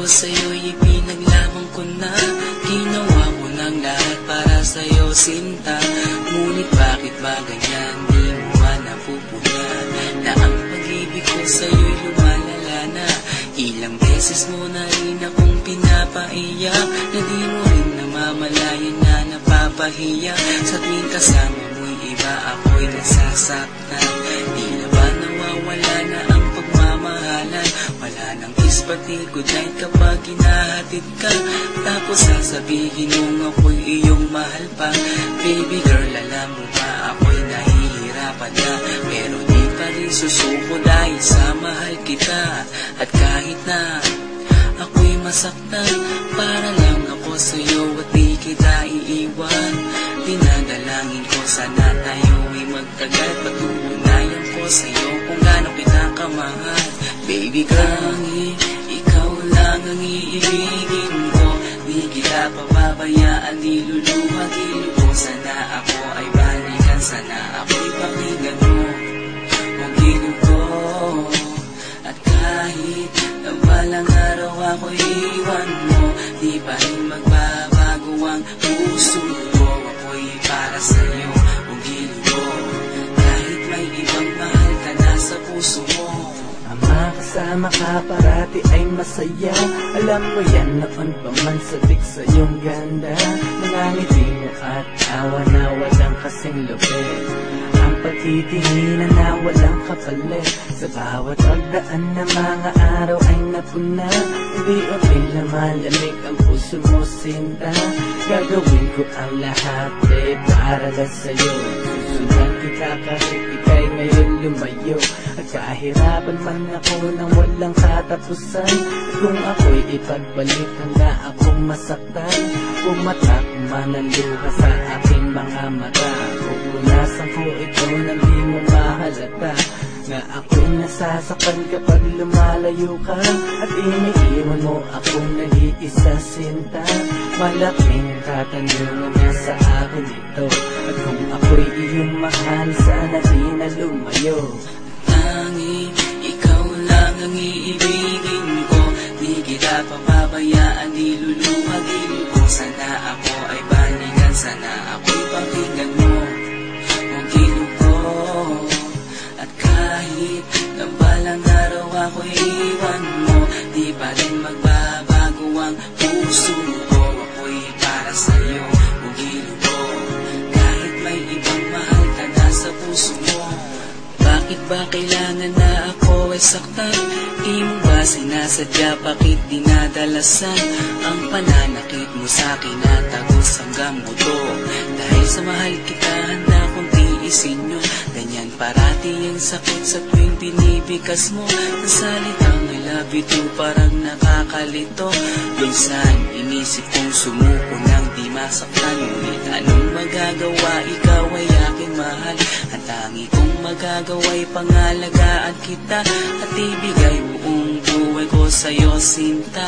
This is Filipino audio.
ko sa'yo'y ipinaglaban ko na. Ginawa ko ng lahat para sa'yo, sinta. Ngunit bakit ba ganyan, di mo ba napupuna na ang pag-ibig ko sa'yo'y lumalala na? Ilang beses mo na rin akong pinapaiyak, na di mo rin namamalayan na napapahiya. Sa tuwing kasama mo'y iba, ako'y nasasaktan. Tila ba nawawala na ang pagmamahalan? Wala nang kiss pati good night kapag hinahatid ka. Tapos sasabihin mong ako'y iyong mahal pa. Baby girl, alam mo ba ako'y nahihirapan na, pero di pa rin susuko dahil sa mahal kita. At kahit na ako'y masaktan, para lang ako sa'yo at di kita iiwan. Dinadalangin ko sana tayo'y magtagal, patutunayan ko sa'yo kung gaano kita kamahal. Baby girl, ikaw lang ang iibigin ko, di kita pababayaan, di luluha, di lubo. Sana ako ay balikan, sana ako'y pakinggan mo kung gilid ko. At kahit na balang araw ako'y iwan mo, di pa rin magbabago ang puso ko. Ako'y para sa'yo, kung gilid ko, kahit may ibang mahal ka na sa puso mo. Ang makasama ka parati ay masaya. Alam mo yan, noon pa man sabik sa iyong ganda. Mga ngiti mo at awa na walang kasing lupit, ang pagtitinginan na walang kapalit. Sa bawat pagdaan na mga araw ay napuna, hindi na malamig ang puso mo, sinta. Gagawin ko ang lahat para lang sa'yo. Susundan kita kahit ika'y ngayon lumayo. At kahirapan man ako nang walang katapusan, kung ako'y ipagbalik handa akong masaktan. Pumatak man ang luha sa aking mga mata, pupunasan ko ito nang di mo mahalata, na ako'y nasasaktan kapag lumalayo ka. At iniiwan mo akong nag-iisa, sinta. Malaking katanungan nga sa akin ito, at kung ako'y iyong mahal, sana di na lumayo. Tanging ikaw lang ang iibigin ko, di kita pababayaan, di luluha, di lubo. Sana ako ay balikan, sana ako'y pakinggan mo kung gilid ko. At kahit na balang araw ako'y iwan mo, di pa rin magbabago ang puso ko. Ako'y para sa'yo, kung gilid ko, kahit may ibang mahal ka na sa puso mo. Bakit ba kailangan na ako ay saktan? Di mo ba sinasadya, bakit dinadalasan ang pananakit mo sa'kin na tagos hanggang buto? Dahil sa mahal kita, handa kong tiisin yun. Ganyan parati ang sakit sa tuwing binibigas mo ang salitang I love you too, parang nakakalito. Minsan inisip kong sumuko nang di masaktan, ngunit anong magagawa, ikaw ay aking mahal. Ang tangi kong magagawa'y pangalagaan kita at ibigay buong buhay ko sa'yo, sinta.